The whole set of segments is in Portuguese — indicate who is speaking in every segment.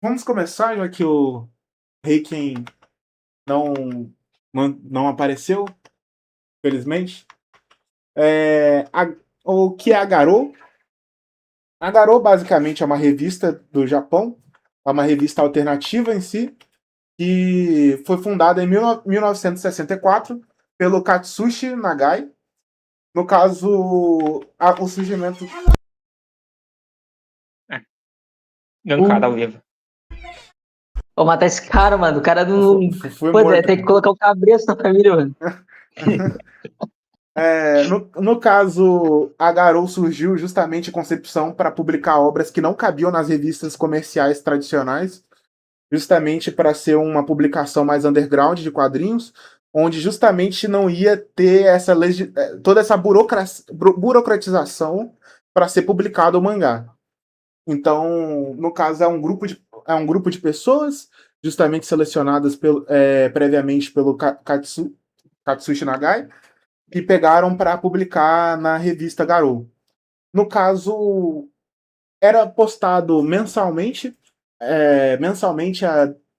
Speaker 1: Vamos começar, já que o Reiken não, não apareceu, felizmente. O que é a Garou? A Garou, basicamente, é uma revista do Japão, é uma revista alternativa em si, que foi fundada em 1964 pelo Katsushi Nagai. No caso, o surgimento.
Speaker 2: É, gancada ao
Speaker 1: O,
Speaker 2: vivo.
Speaker 3: Vou matar esse cara, mano. O cara não.
Speaker 1: foi
Speaker 3: Pô,
Speaker 1: morto.
Speaker 3: tem que colocar o cabresto na família, mano.
Speaker 1: No caso, a Garou surgiu justamente a concepção para publicar obras que não cabiam nas revistas comerciais tradicionais, justamente para ser uma publicação mais underground de quadrinhos, onde justamente não ia ter toda essa burocratização para ser publicado o mangá. Então, no caso, é um grupo de pessoas, justamente selecionadas previamente pelo Katsushi Nagai, que pegaram para publicar na revista Garou. No caso, era postado mensalmente,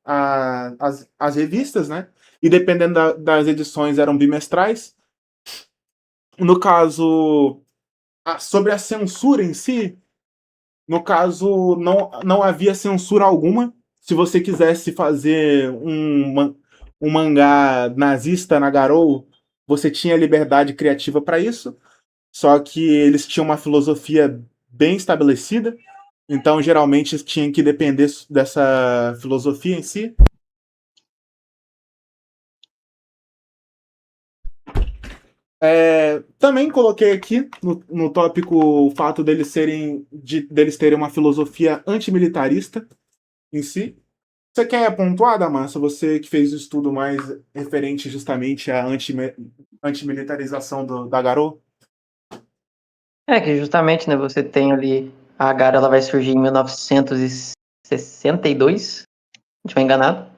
Speaker 1: as revistas, né? E dependendo das edições, eram bimestrais. No caso, sobre a censura em si, no caso, não havia censura alguma. Se você quisesse fazer um mangá nazista na Garou, você tinha liberdade criativa para isso. Só que eles tinham uma filosofia bem estabelecida, então geralmente tinha que depender dessa filosofia em si. Também coloquei aqui no tópico o fato deles terem uma filosofia antimilitarista em si. Você quer pontuar, Damassa? Você que fez o estudo mais referente justamente à antimilitarização da Garou?
Speaker 3: É que justamente, né, você tem ali. A Gara, ela vai surgir em 1962, se não estiver enganado.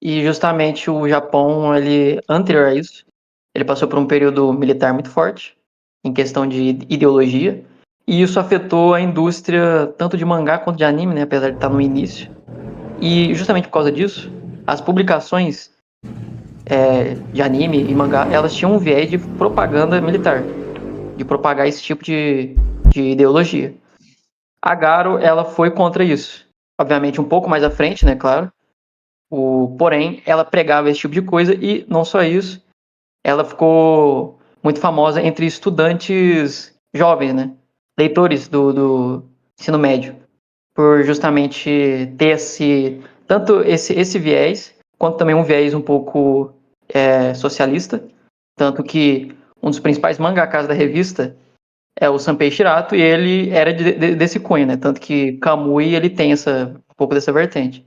Speaker 3: E justamente o Japão, ele, anterior a isso, ele passou por um período militar muito forte, em questão de ideologia. E isso afetou a indústria tanto de mangá quanto de anime, né, apesar de estar no início. E justamente por causa disso, as publicações de anime e mangá, elas tinham um viés de propaganda militar, de propagar esse tipo de ideologia. A Garo, ela foi contra isso. Obviamente, um pouco mais à frente, né, claro. Porém, ela pregava esse tipo de coisa e não só isso, ela ficou muito famosa entre estudantes jovens, né, leitores do ensino médio, por justamente ter tanto esse viés, quanto também um viés um pouco socialista, tanto que um dos principais mangakas da revista é o Sanpei Shirato, e ele era desse cunho, né? Tanto que Kamui, ele tem um pouco dessa vertente.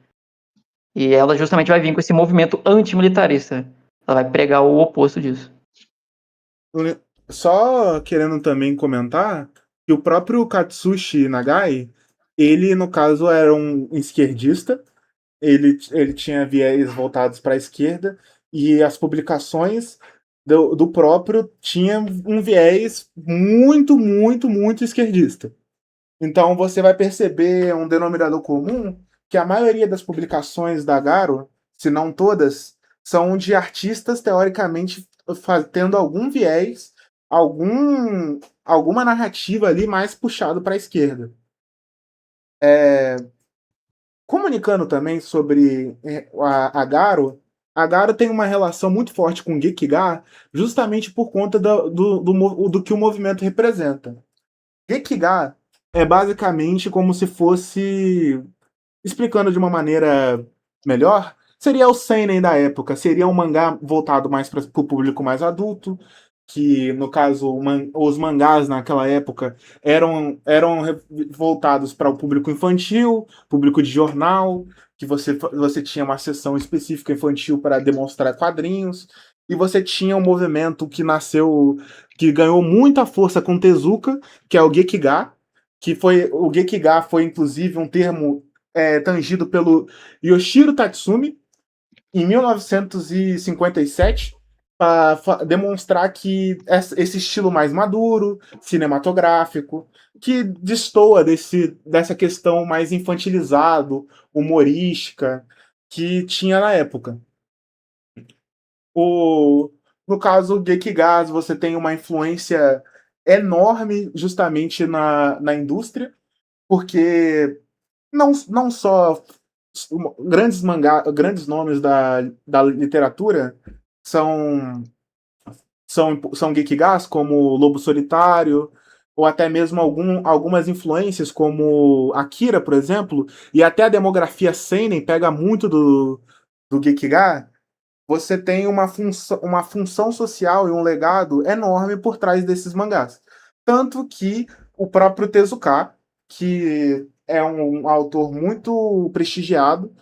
Speaker 3: E ela justamente vai vir com esse movimento antimilitarista. Ela vai pregar o oposto disso.
Speaker 1: Só querendo também comentar que o próprio Katsushi Nagai, ele, no caso, era um esquerdista, ele tinha viés voltados para a esquerda, e as publicações do próprio tinham um viés muito, muito, muito esquerdista. Então você vai perceber um denominador comum que a maioria das publicações da Garo, se não todas, são de artistas teoricamente tendo algum viés, alguma narrativa ali mais puxado para a esquerda. Comunicando também sobre a Garo tem uma relação muito forte com o Gekiga, justamente por conta do que o movimento representa. Gekiga é basicamente como se fosse, explicando de uma maneira melhor, seria o seinen da época, seria um mangá voltado mais para o público mais adulto, que no caso os mangás naquela época eram voltados para o público infantil, público de jornal, que você tinha uma seção específica infantil para demonstrar quadrinhos, e você tinha um movimento que ganhou muita força com Tezuka, que é o Gekiga, o Gekiga foi inclusive um termo tangido pelo Yoshiro Tatsumi em 1957, para demonstrar que esse estilo mais maduro, cinematográfico, que destoa dessa questão mais infantilizado, humorística, que tinha na época. No caso, Gekigas, você tem uma influência enorme justamente na indústria, porque não só grandes nomes da literatura são são Gekigas, como Lobo Solitário, ou até mesmo algumas influências, como Akira, por exemplo, e até a demografia seinen pega muito do Gekiga. Você tem uma função social e um legado enorme por trás desses mangás. Tanto que o próprio Tezuka, que é um autor muito prestigiado,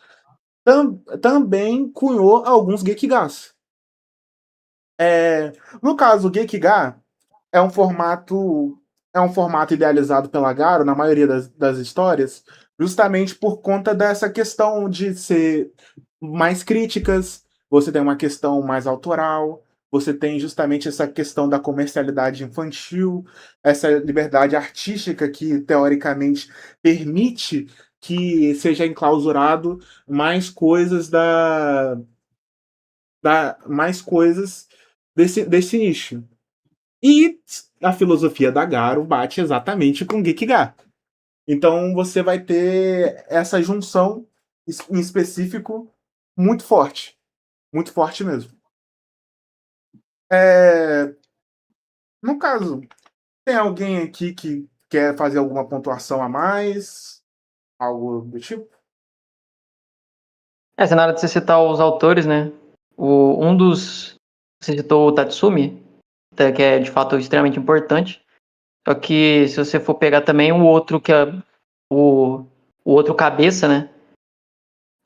Speaker 1: também cunhou alguns Gekigás. No caso, o Gekiga é um formato idealizado pela Garo na maioria das histórias, justamente por conta dessa questão de ser mais críticas, você tem uma questão mais autoral, você tem justamente essa questão da comercialidade infantil, essa liberdade artística que teoricamente permite que seja enclausurado mais coisas mais coisas desse nicho. E a filosofia da Garo bate exatamente com Gekiga. Então você vai ter essa junção em específico muito forte mesmo. É, no caso, tem alguém aqui que quer fazer alguma pontuação a mais? Algo do tipo?
Speaker 3: Essa na hora de você citar os autores, né? Um dos. Você citou o Tatsumi, que é de fato extremamente importante. Só que se você for pegar também o outro, que é o outro cabeça, né?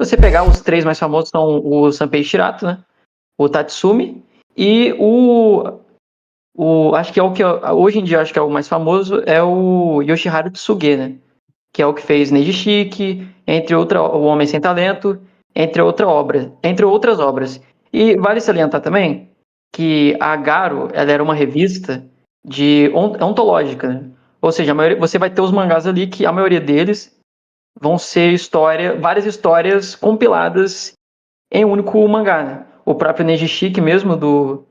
Speaker 3: Se você pegar os três mais famosos, são o Sanpei Shirato, né? O Tatsumi e acho que é o que hoje em dia acho que é o mais famoso, é o Yoshiharu Tsuge, né? Que é o que fez Neji Shiki, O Homem Sem Talento, entre outras obras. E vale salientar também que a Garo, ela era uma revista de ontológica, né? Ou seja, você vai ter os mangás ali que a maioria deles vão ser várias histórias compiladas em um único mangá, né? O próprio Neji Shiki mesmo, do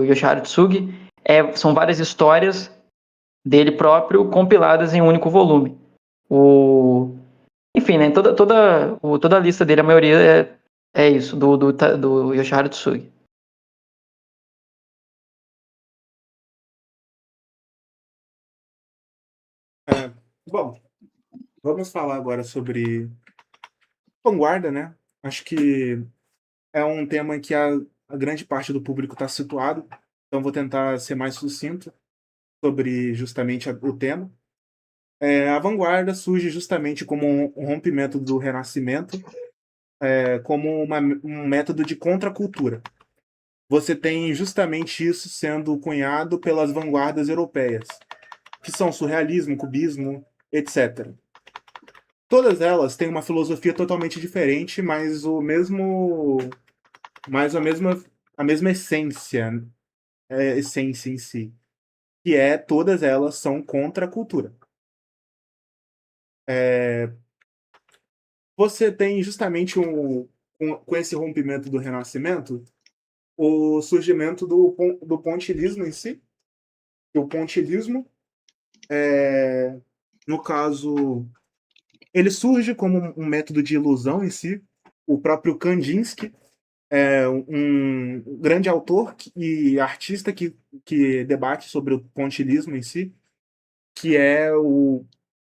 Speaker 3: Yoshiharu Tsugi, são várias histórias dele próprio compiladas em um único volume. Enfim, né? Toda a lista dele, a maioria é isso, do Yoshiharu Tsugi.
Speaker 1: Bom, vamos falar agora sobre vanguarda, né? Acho que é um tema em que a grande parte do público está situado, então vou tentar ser mais sucinto sobre justamente o tema. A vanguarda surge justamente como um rompimento do Renascimento, como um método de contracultura. Você tem justamente isso sendo cunhado pelas vanguardas europeias, que são surrealismo, cubismo, etc. Todas elas têm uma filosofia totalmente diferente, mas a mesma essência em si, que é todas elas são contra a cultura. Você tem justamente com esse rompimento do Renascimento o surgimento do pontilismo em si. O pontilismo, no caso, ele surge como um método de ilusão em si. O próprio Kandinsky é um grande autor e artista que debate sobre o pontilismo em si, que é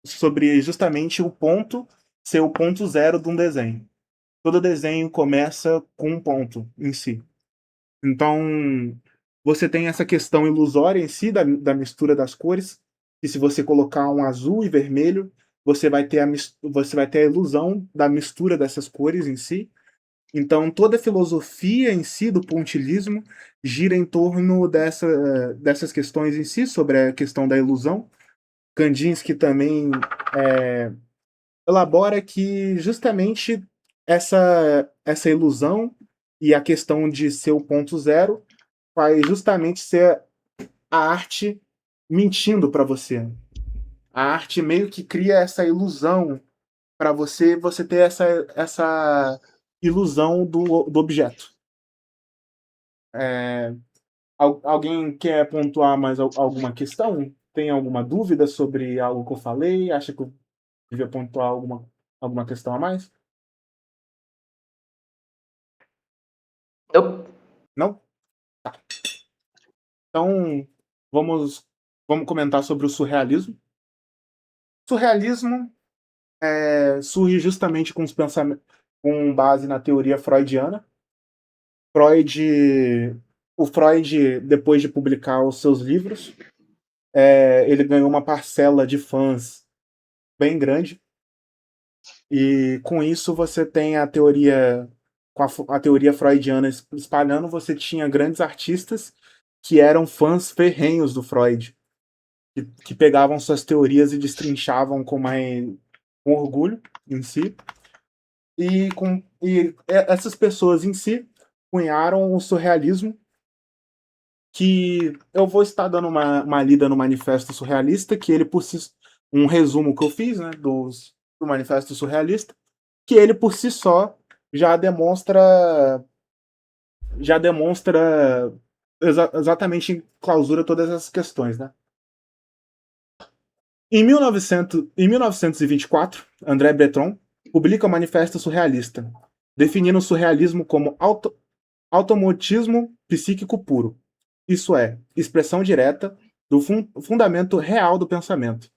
Speaker 1: sobre justamente o ponto ser o ponto zero de um desenho. Todo desenho começa com um ponto em si. Então, você tem essa questão ilusória em si da mistura das cores, e se você colocar um azul e vermelho, você vai ter a ilusão da mistura dessas cores em si. Então, toda a filosofia em si do pontilismo gira em torno dessas questões em si, sobre a questão da ilusão. Kandinsky também elabora que justamente essa ilusão e a questão de ser o ponto zero vai justamente ser a arte mentindo para você. A arte meio que cria essa ilusão para você ter essa ilusão do objeto. Alguém quer pontuar mais alguma questão? Tem alguma dúvida sobre algo que eu falei? Acha que eu devia pontuar alguma questão a mais?
Speaker 3: Eu,
Speaker 1: Não? Então, vamos, vamos comentar sobre o surrealismo. Surrealismo surge justamente com os pensamentos, com base na teoria freudiana. O Freud, depois de publicar os seus livros, ele ganhou uma parcela de fãs bem grande. E com isso você tem a teoria, com a teoria freudiana espalhando, você tinha grandes artistas que eram fãs ferrenhos do Freud, que pegavam suas teorias e destrinchavam com orgulho em si. Essas pessoas em si cunharam o surrealismo, que eu vou estar dando uma lida no Manifesto Surrealista, que ele por si, um resumo que eu fiz, né, do Manifesto Surrealista, que ele por si só já demonstra exatamente em clausura todas essas questões, né? Em 1924, André Breton publica o Manifesto Surrealista, definindo o surrealismo como automatismo psíquico puro, isso é, expressão direta do fundamento real do pensamento,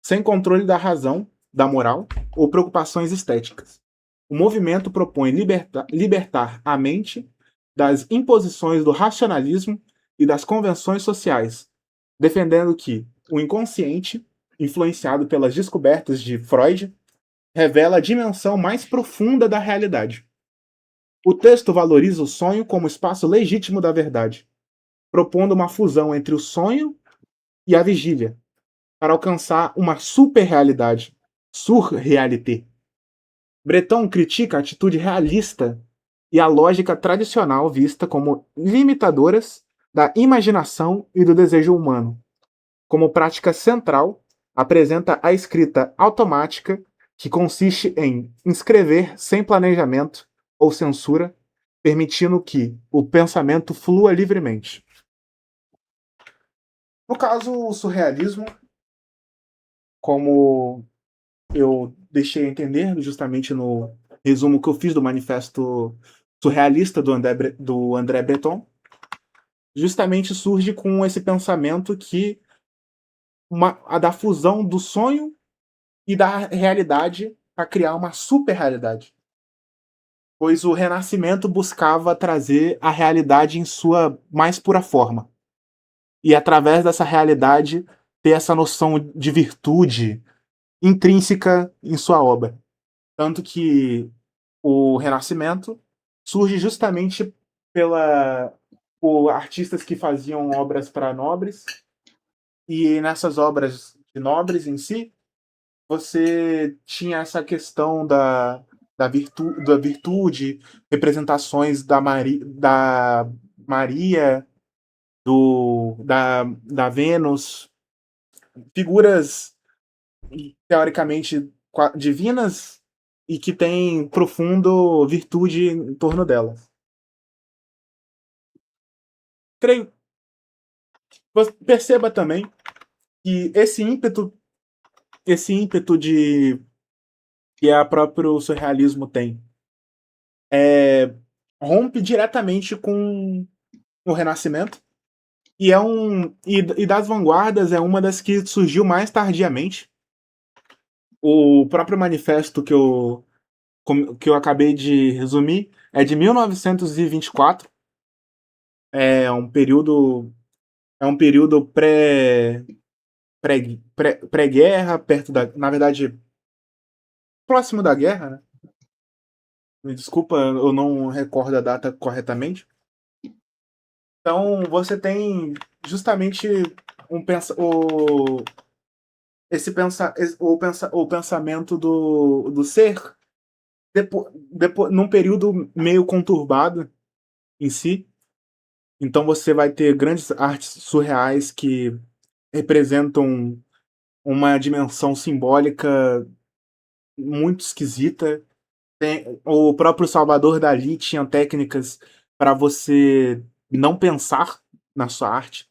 Speaker 1: sem controle da razão, da moral ou preocupações estéticas. O movimento propõe libertar a mente das imposições do racionalismo e das convenções sociais, defendendo que o inconsciente, influenciado pelas descobertas de Freud, revela a dimensão mais profunda da realidade. O texto valoriza o sonho como espaço legítimo da verdade, propondo uma fusão entre o sonho e a vigília, para alcançar uma super-realidade, surrealité. Breton critica a atitude realista e a lógica tradicional vista como limitadoras da imaginação e do desejo humano. Como prática central, apresenta a escrita automática, que consiste em escrever sem planejamento ou censura, permitindo que o pensamento flua livremente. No caso, o surrealismo, como eu deixei a entender justamente no resumo que eu fiz do Manifesto Surrealista do André Breton, justamente surge com esse pensamento que a da fusão do sonho e da realidade para criar uma super-realidade. Pois o Renascimento buscava trazer a realidade em sua mais pura forma. E através dessa realidade ter essa noção de virtude intrínseca em sua obra. Tanto que o Renascimento surge justamente por artistas que faziam obras para nobres, e nessas obras de nobres em si, você tinha essa questão da virtude, representações da Maria, da Vênus, figuras teoricamente divinas e que têm profundo virtude em torno delas. Creio. Perceba também que esse ímpeto de que a próprio surrealismo tem, rompe diretamente com o Renascimento, e das vanguardas é uma das que surgiu mais tardiamente. O próprio manifesto que eu acabei de resumir é de 1924. É um período pré-guerra, perto na verdade, próximo da guerra, né? Me desculpa, eu não recordo a data corretamente. Então, você tem justamente um pensa, o, esse pensa, o pensamento do ser num período meio conturbado em si, Então você vai ter grandes artes surreais que representam uma dimensão simbólica muito esquisita. O próprio Salvador Dalí tinha técnicas para você não pensar na sua arte,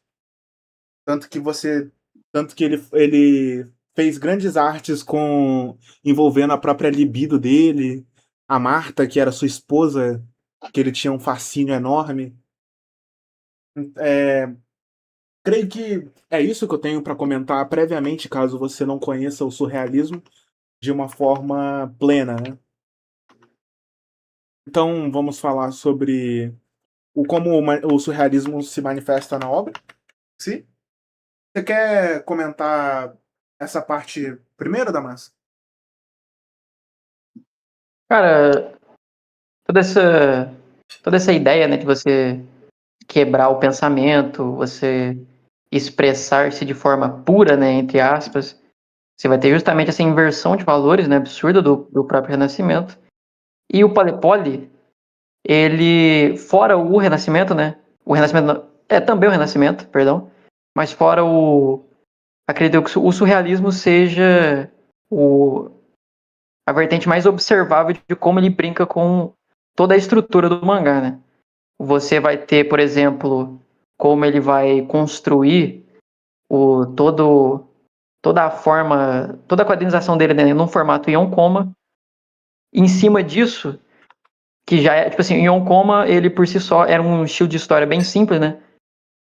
Speaker 1: tanto que você, tanto que ele fez grandes artes com envolvendo a própria libido dele, a Marta, que era sua esposa, que ele tinha um fascínio enorme. É, creio que é isso que eu tenho para comentar previamente, caso você não conheça o surrealismo de uma forma plena, né? Então vamos falar sobre como o surrealismo se manifesta na obra. Sim? Você quer comentar essa parte primeiro, Damas?
Speaker 3: Cara, toda essa, toda essa ideia, né, de você quebrar o pensamento, você expressar-se de forma pura, né, entre aspas, você vai ter justamente essa inversão de valores, né, absurda do próprio Renascimento. E o Palepoli, ele, fora o Renascimento, né, o Renascimento, também o Renascimento, perdão, mas fora acredito que o surrealismo seja a vertente mais observável de como ele brinca com toda a estrutura do mangá, né. Você vai ter, por exemplo, como ele vai construir o todo toda a forma, toda a quadrinização dele, né, num formato Yonkoma. Em cima disso, que já é, tipo assim, Yonkoma, ele por si só era um estilo de história bem simples, né?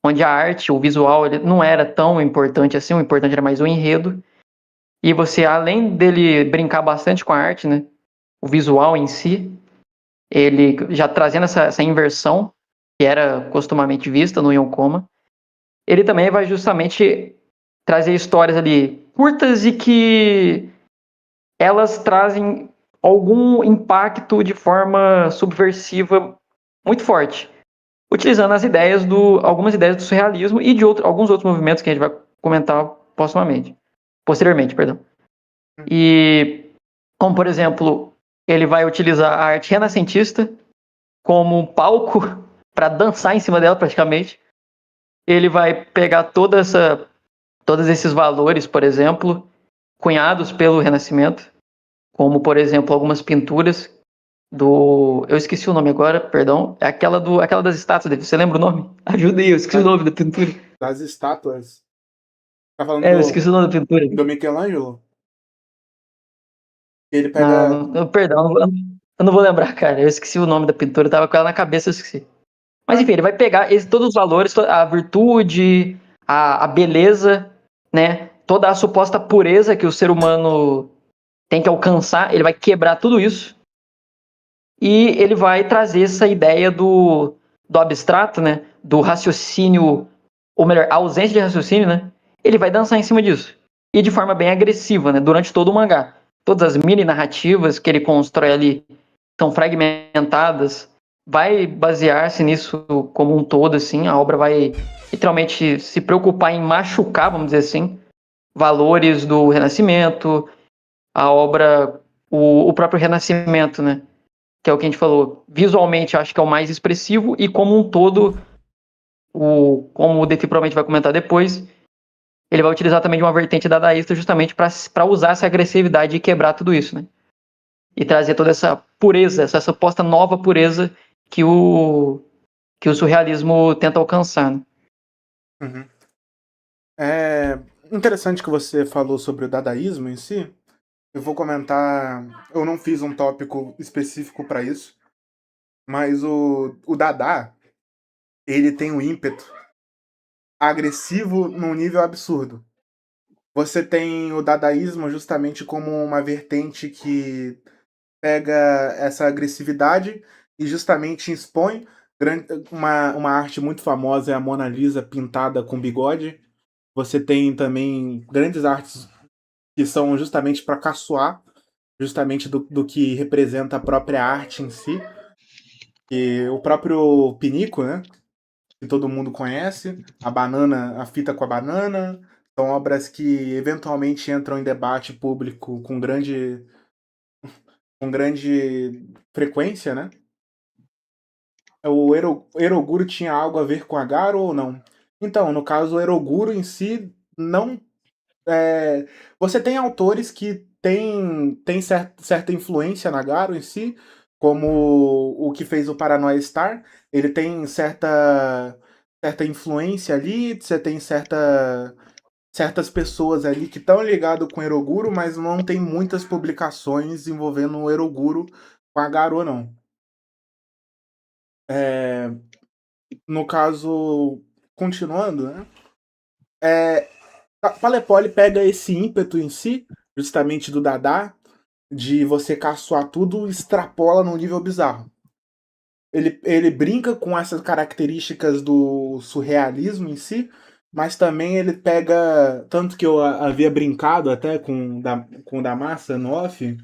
Speaker 3: Onde a arte, o visual, ele não era tão importante assim, o importante era mais o enredo. E você, além dele brincar bastante com a arte, né? O visual em si, ele já trazendo essa inversão que era costumamente vista no Yonkoma, ele também vai justamente trazer histórias ali curtas e que elas trazem algum impacto de forma subversiva muito forte, utilizando algumas ideias do surrealismo e de alguns outros movimentos que a gente vai comentar posteriormente, perdão. E como por exemplo, ele vai utilizar a arte renascentista como um palco para dançar em cima dela praticamente. Ele vai pegar todos esses valores, por exemplo, cunhados pelo Renascimento, como por exemplo algumas pinturas eu esqueci o nome agora, perdão, é aquela das estátuas dele. Você lembra o nome? Ajuda aí, eu esqueci o nome da pintura.
Speaker 1: Das estátuas. Tá falando
Speaker 3: Eu esqueci o nome da pintura.
Speaker 1: do Michelangelo? Ele pega.
Speaker 3: Não, perdão, eu não vou lembrar, cara. Eu esqueci o nome da pintura, eu tava com ela na cabeça, eu esqueci. Mas
Speaker 1: Ah,
Speaker 3: enfim, ele vai pegar todos os valores, a virtude, a beleza, né? Toda a suposta pureza que o ser humano tem que alcançar, ele vai quebrar tudo isso e ele vai trazer essa ideia do abstrato, né? Do raciocínio, ou melhor, a ausência de raciocínio, né? Ele vai dançar em cima disso. E de forma bem agressiva, né? Durante todo o mangá. Todas as mini narrativas que ele constrói ali são fragmentadas. Vai basear-se nisso como um todo, assim. A obra vai literalmente se preocupar em machucar, vamos dizer assim, valores do Renascimento, a obra, o próprio Renascimento, né? Que é o que a gente falou, visualmente acho que é o mais expressivo e como um todo, como o Defi provavelmente vai comentar depois, ele vai utilizar também de uma vertente dadaísta justamente para usar essa agressividade e quebrar tudo isso, né? E trazer toda essa pureza, essa suposta nova pureza que o surrealismo tenta alcançar, né?
Speaker 1: uhum. É interessante que você falou sobre o dadaísmo em si. Eu vou comentar. Eu não fiz um tópico específico para isso, mas o Dada, ele tem um ímpeto agressivo num nível absurdo. Você tem o dadaísmo justamente como uma vertente que pega essa agressividade e justamente expõe uma arte muito famosa, é a Mona Lisa pintada com bigode. Você tem também grandes artes que são justamente para caçoar, justamente do que representa a própria arte em si. E o próprio Pinico, né? Que todo mundo conhece, a banana, a fita com a banana, são obras que eventualmente entram em debate público com grande frequência, né? o Eroguro tinha algo a ver com a Garo ou não? Então, no caso, o Eroguro em si não. Você tem autores que têm certa influência na Garo em si, como o que fez o Paranoia Star. Ele tem certa influência ali, você tem certas pessoas ali que estão ligadas com o Eroguro, mas não tem muitas publicações envolvendo o Eroguro com a Garo, não. É, no caso, continuando, né? Palepoli pega esse ímpeto em si, justamente do Dadá, de você caçoar tudo, extrapola num nível bizarro. Ele brinca com essas características do surrealismo em si, mas também ele pega. Tanto que eu havia brincado até com o da Massa no off,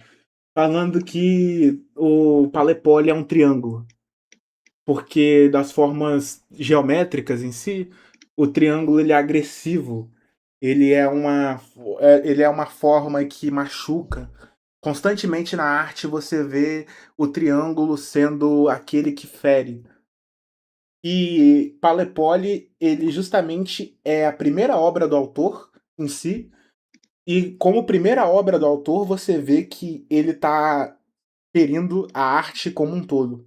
Speaker 1: falando que o Palepoli é um triângulo. Porque das formas geométricas em si, o triângulo ele é agressivo. Ele é uma forma que machuca. Constantemente na arte você vê o triângulo sendo aquele que fere. E Palepoli, ele justamente é a primeira obra do autor em si. E como primeira obra do autor, você vê que ele está ferindo a arte como um todo.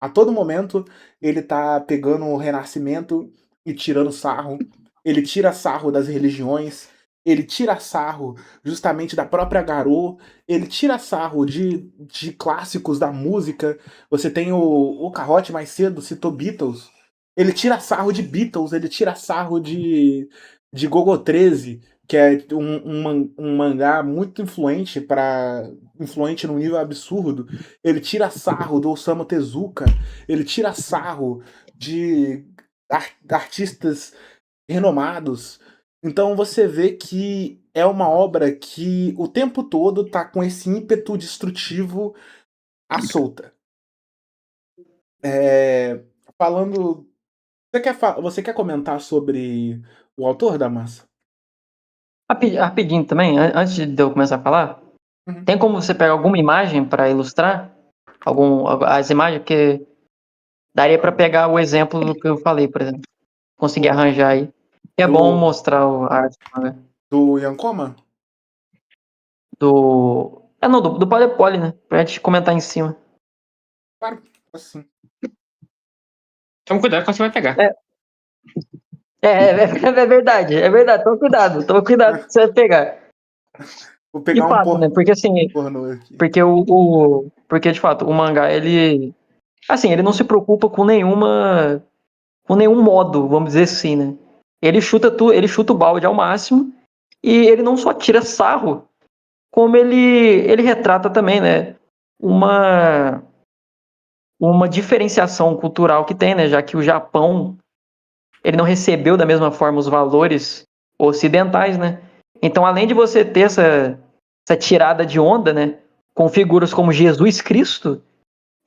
Speaker 1: A todo momento ele tá pegando o Renascimento e tirando sarro. Ele tira sarro das religiões, ele tira sarro justamente da própria Garou, ele tira sarro de clássicos da música. Você tem o Carrote mais cedo, citou Beatles. Ele tira sarro de Beatles, ele tira sarro de Gogo 13, que é um mangá muito influente num nível absurdo. Ele tira sarro do Osamu Tezuka, ele tira sarro de artistas renomados. Então você vê que é uma obra que o tempo todo tá com esse ímpeto destrutivo à solta. É, falando. Você quer comentar sobre o autor da massa?
Speaker 3: Rapidinho também, antes de eu começar a falar,
Speaker 1: Uhum.
Speaker 3: tem como você pegar alguma imagem para ilustrar as imagens? Porque daria para pegar o exemplo do que eu falei, por exemplo. Conseguir arranjar aí. E é bom
Speaker 1: Do,
Speaker 3: mostrar a arte, né,
Speaker 1: do Yankoma?
Speaker 3: do Polypoly, né? Pra gente comentar em cima.
Speaker 1: Claro, assim.
Speaker 2: Toma cuidado que você vai pegar.
Speaker 3: É verdade. Toma cuidado que você vai pegar.
Speaker 1: Vou
Speaker 3: De
Speaker 1: pegar um
Speaker 3: fato, né? Porque assim,
Speaker 1: pornô aqui.
Speaker 3: porque de fato, o mangá, ele não se preocupa com nenhum modo, vamos dizer assim, né? Ele chuta o balde ao máximo e ele não só tira sarro, como ele retrata também, né? Uma, uma diferenciação cultural que tem, né? Já que o Japão, ele não recebeu da mesma forma os valores ocidentais, né? Então, além de você ter essa tirada de onda, né? Com figuras como Jesus Cristo,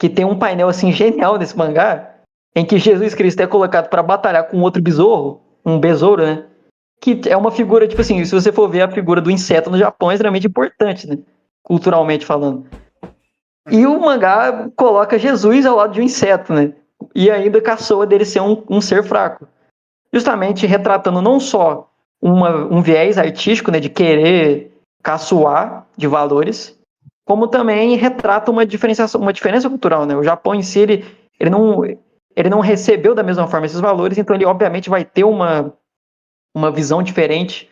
Speaker 3: que tem um painel assim genial nesse mangá, em que Jesus Cristo é colocado para batalhar com outro besouro, um besouro, né? Que é uma figura, tipo assim, se você for ver a figura do inseto no Japão, é extremamente importante, né? Culturalmente falando. E o mangá coloca Jesus ao lado de um inseto, né? E ainda caçoa dele ser um ser fraco. Justamente retratando não só um viés artístico, né? De querer caçoar de valores, como também retrata uma diferença cultural, né? O Japão em si, ele não recebeu da mesma forma esses valores, então ele obviamente vai ter uma visão diferente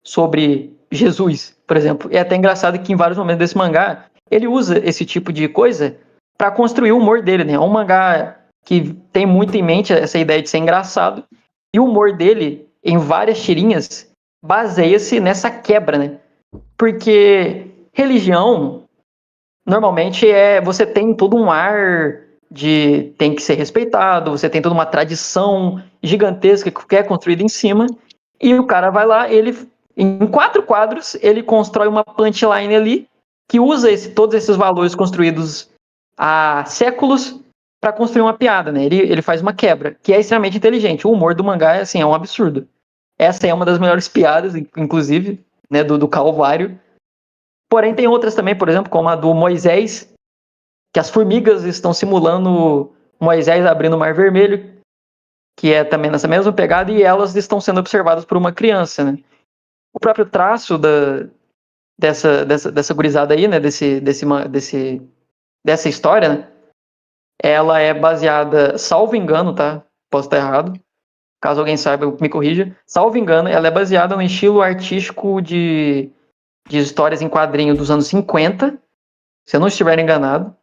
Speaker 3: sobre Jesus, por exemplo. É até engraçado que em vários momentos desse mangá, ele usa esse tipo de coisa para construir o humor dele, né? É um mangá que tem muito em mente essa ideia de ser engraçado, e o humor dele, em várias tirinhas, baseia-se nessa quebra, né? Porque religião, normalmente, você tem todo um ar de tem que ser respeitado, você tem toda uma tradição gigantesca que é construída em cima, e o cara vai lá, em 4 quadros, ele constrói uma punchline ali que usa todos esses valores construídos há séculos para construir uma piada, né? Ele faz uma quebra, que é extremamente inteligente. O humor do mangá é um absurdo. Essa é uma das melhores piadas, inclusive, né, do Calvário. Porém, tem outras também, por exemplo, como a do Moisés, que as formigas estão simulando Moisés abrindo o Mar Vermelho, que é também nessa mesma pegada, e elas estão sendo observadas por uma criança, né? O próprio traço dessa gurizada aí, né? Dessa história, né? Ela é baseada, salvo engano, tá? Posso estar errado. Caso alguém saiba, me corrija. Salvo engano, ela é baseada no estilo artístico de histórias em quadrinho dos anos 50, se eu não estiver enganado.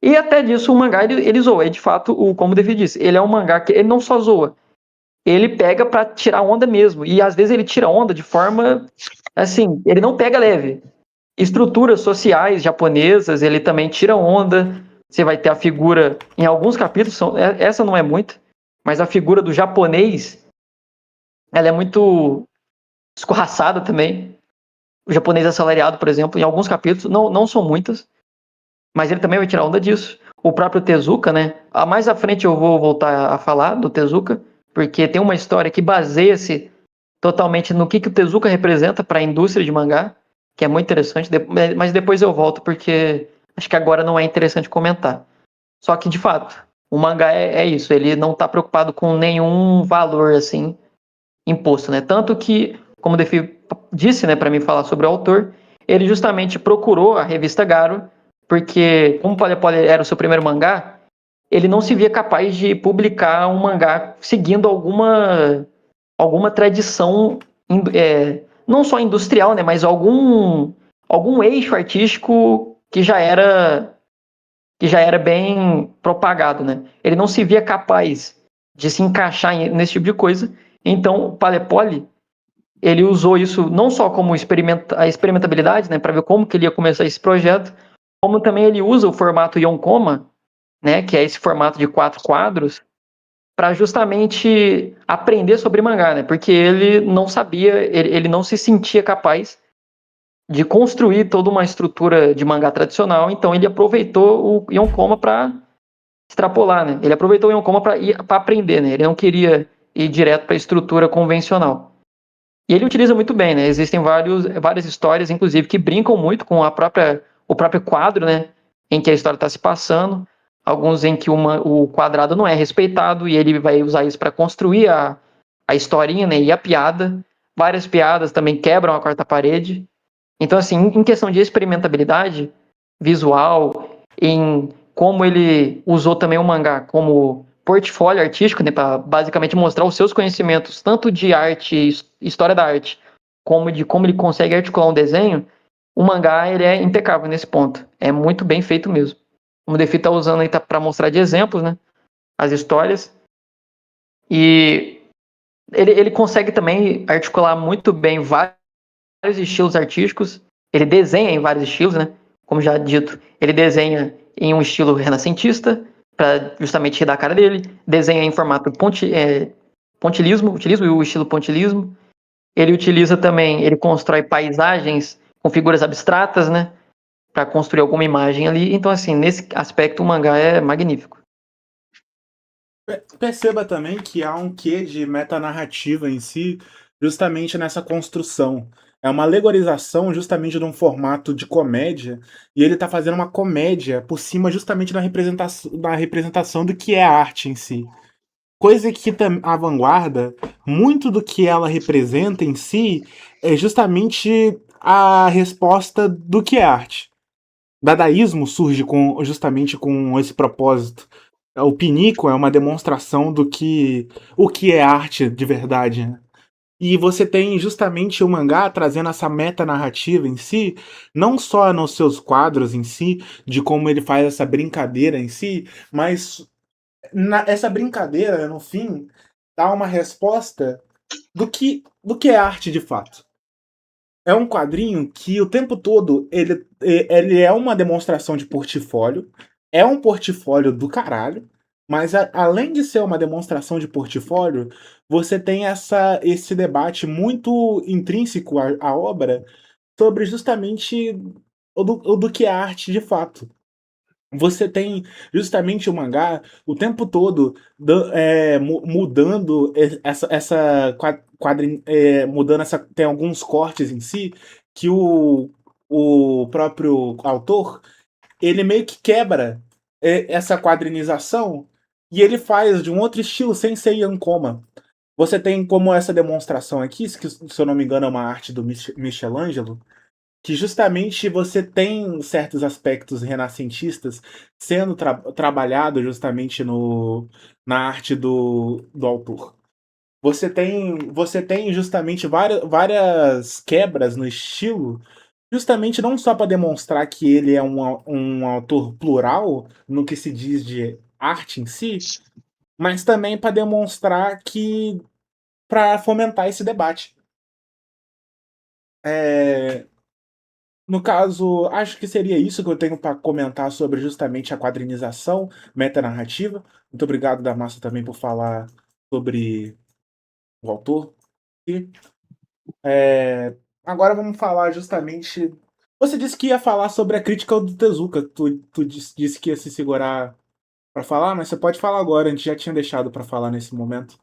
Speaker 3: E até disso o mangá ele zoa. E de fato, como o David disse, ele é um mangá que ele não só zoa, ele pega pra tirar onda mesmo. E às vezes ele tira onda de forma assim, ele não pega leve. Estruturas sociais japonesas, ele também tira onda. Você vai ter a figura, em alguns capítulos, essa não é muito, mas a figura do japonês, ela é muito escorraçada também. O japonês assalariado, por exemplo, em alguns capítulos, não são muitas, mas ele também vai tirar onda disso. O próprio Tezuka, né? Mais à frente eu vou voltar a falar do Tezuka, porque tem uma história que baseia-se totalmente no que o Tezuka representa para a indústria de mangá, que é muito interessante, mas depois eu volto, porque acho que agora não é interessante comentar. Só que, de fato, o mangá é isso, ele não está preocupado com nenhum valor, assim, imposto, né? Tanto que, como o Defi disse, né, para mim falar sobre o autor, ele justamente procurou a revista Garo, porque, como Pole Pole era o seu primeiro mangá, ele não se via capaz de publicar um mangá seguindo alguma tradição, não só industrial, né, mas algum eixo artístico que já era bem propagado, né? Ele não se via capaz de se encaixar nesse tipo de coisa. Então, o Palepoli, ele usou isso não só como a experimentabilidade, né, para ver como que ele ia começar esse projeto, como também ele usa o formato Yonkoma, né, que é esse formato de 4 quadros, para justamente aprender sobre mangá, né? Porque ele não sabia, ele não se sentia capaz de construir toda uma estrutura de mangá tradicional, então ele aproveitou o Yonkoma para extrapolar, né? Ele aproveitou o Yonkoma para aprender, né? Ele não queria ir direto para a estrutura convencional. E ele utiliza muito bem, né? Existem várias histórias, inclusive, que brincam muito com o próprio quadro, né? Em que a história está se passando. Alguns em que o quadrado não é respeitado e ele vai usar isso para construir a historinha, né? E a piada. Várias piadas também quebram a quarta parede. Então, assim, em questão de experimentabilidade visual, em como ele usou também o mangá como portfólio artístico, né, para basicamente mostrar os seus conhecimentos, tanto de arte, história da arte, como de como ele consegue articular um desenho, o mangá ele é impecável nesse ponto. É muito bem feito mesmo. Como o Defi está usando aí para mostrar de exemplos, né, as histórias. E ele consegue também articular muito bem vários estilos artísticos. Ele desenha em vários estilos, né? Como já dito, ele desenha em um estilo renascentista, para justamente dar a cara dele. Desenha em formato pontilismo, utiliza o estilo pontilismo. Ele utiliza também, ele constrói paisagens com figuras abstratas, né? Para construir alguma imagem ali. Então, assim, nesse aspecto, o mangá é magnífico.
Speaker 1: Perceba também que há um quê de metanarrativa em si, justamente nessa construção. É uma alegorização justamente de um formato de comédia, e ele está fazendo uma comédia por cima justamente da representação do que é a arte em si. Coisa que a vanguarda, muito do que ela representa em si, é justamente a resposta do que é arte. Dadaísmo surge justamente com esse propósito. O Pinico é uma demonstração do que o que é arte de verdade, né? E você tem justamente o mangá trazendo essa metanarrativa em si, não só nos seus quadros em si, de como ele faz essa brincadeira em si, mas essa brincadeira, no fim, dá uma resposta do que é arte de fato. É um quadrinho que o tempo todo ele é uma demonstração de portfólio, é um portfólio do caralho, mas além de ser uma demonstração de portfólio, você tem esse debate muito intrínseco à obra sobre justamente o do que é arte de fato. Você tem justamente o mangá o tempo todo mudando mudando tem alguns cortes em si que o próprio autor ele meio que quebra essa quadrinização E ele faz de um outro estilo sem ser Yankoma. Você tem como essa demonstração aqui, que se eu não me engano é uma arte do Michelangelo, que justamente você tem certos aspectos renascentistas sendo trabalhado justamente na arte do autor. Você tem justamente várias quebras no estilo, justamente não só para demonstrar que ele é um autor plural no que se diz de arte em si, mas também para demonstrar que para fomentar esse debate. É, no caso, acho que seria isso que eu tenho para comentar sobre justamente a quadrinização, metanarrativa. Muito obrigado, Damassa, também por falar sobre o autor. E, agora vamos falar justamente. Você disse que ia falar sobre a crítica do Tezuka. Tu disse que ia se segurar para falar, mas você pode falar agora. A gente já tinha deixado para falar nesse momento.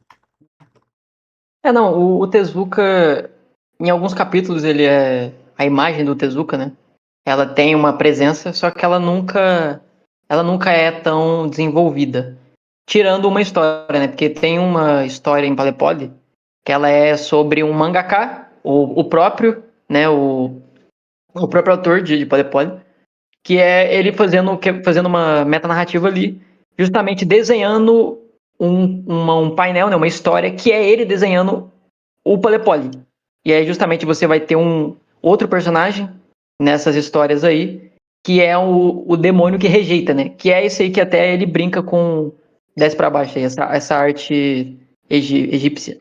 Speaker 3: Não, o Tezuka, em alguns capítulos, ele é a imagem do Tezuka, né? Ela tem uma presença, só que ela nunca é tão desenvolvida. Tirando uma história, né? Porque tem uma história em Palepode que ela é sobre um mangaka, o próprio, né? O próprio autor de Palepode, que é ele fazendo uma metanarrativa ali, justamente desenhando um painel, né? Uma história que é ele desenhando o Palepoli. E aí justamente você vai ter um outro personagem nessas histórias aí, que é o demônio que rejeita, né? Que é esse aí que até ele brinca com desce para baixo aí, essa arte egípcia.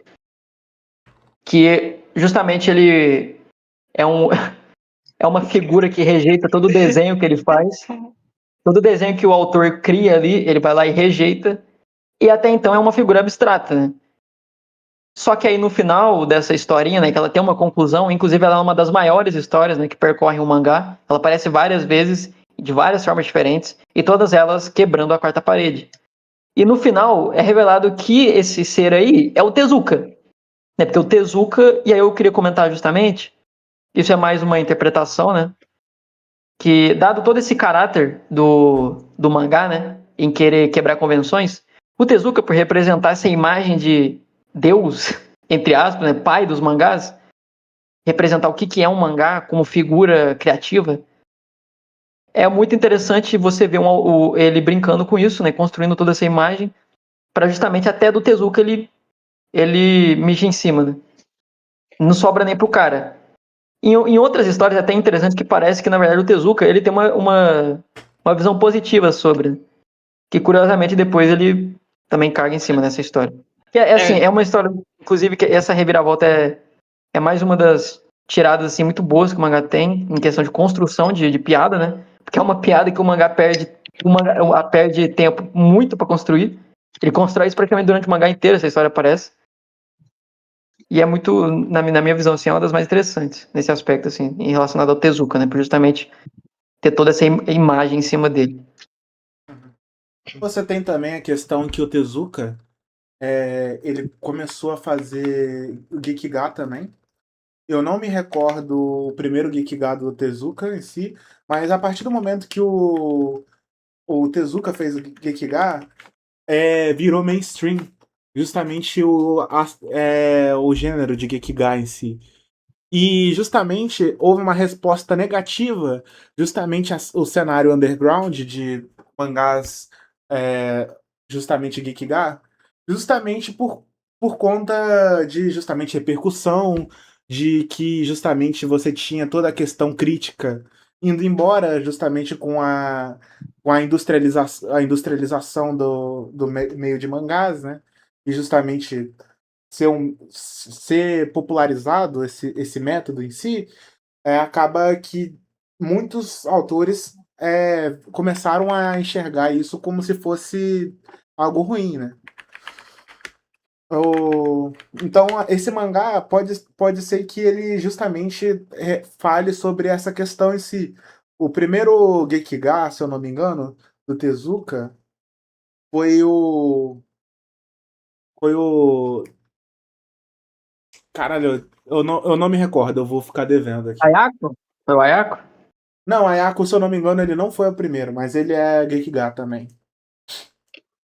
Speaker 3: Que justamente ele é é uma figura que rejeita todo o desenho que ele faz, todo o desenho que o autor cria ali, ele vai lá e rejeita, e até então é uma figura abstrata, né? Só que aí no final dessa historinha, né, que ela tem uma conclusão, inclusive ela é uma das maiores histórias, né, que percorrem o mangá. Ela aparece várias vezes, de várias formas diferentes, e todas elas quebrando a quarta parede. E no final é revelado que esse ser aí é o Tezuka, né? Porque o Tezuka, e aí eu queria comentar justamente, isso é mais uma interpretação, né? Que dado todo esse caráter do mangá, né, em querer quebrar convenções, o Tezuka, por representar essa imagem de Deus, entre aspas, né, pai dos mangás, representar o que é um mangá como figura criativa, é muito interessante você ver ele brincando com isso, né, construindo toda essa imagem, para justamente até do Tezuka ele mija em cima, né? Não sobra nem pro cara. Em outras histórias é até interessante que parece que, na verdade, o Tezuka ele tem uma visão positiva sobre, que curiosamente depois ele também caga em cima nessa história. Que assim, é uma história, inclusive, que essa reviravolta é mais uma das tiradas assim muito boas que o mangá tem em questão de construção de piada, né? Porque é uma piada que o mangá perde tempo muito para construir. Ele constrói isso praticamente durante o mangá inteiro, essa história aparece. E é muito, na minha visão, assim, é uma das mais interessantes nesse aspecto, assim, em relacionado ao Tezuka, né? Por justamente ter toda essa imagem em cima dele.
Speaker 1: Você tem também a questão que o Tezuka ele começou a fazer o Gekiga também. Eu não me recordo o primeiro Gekiga do Tezuka em si, mas a partir do momento que o Tezuka fez o Gekiga, virou mainstream. Justamente o gênero de Gekiga em si. E justamente houve uma resposta negativa, justamente o cenário underground de mangás, justamente Gekiga, justamente por conta de justamente repercussão, de que justamente você tinha toda a questão crítica indo embora justamente com a industrialização do meio de mangás, né? E justamente ser popularizado esse método em si, acaba que muitos autores começaram a enxergar isso como se fosse algo ruim, né? Então, esse mangá pode ser que ele justamente fale sobre essa questão em si. O primeiro Gekiga, se eu não me engano, do Tezuka, foi o. Foi o. Caralho, eu não me recordo, eu vou ficar devendo aqui.
Speaker 3: Ayako? Foi o Ayako?
Speaker 1: Não, Ayako, se eu não me engano, ele não foi o primeiro, mas ele é Gekiga também.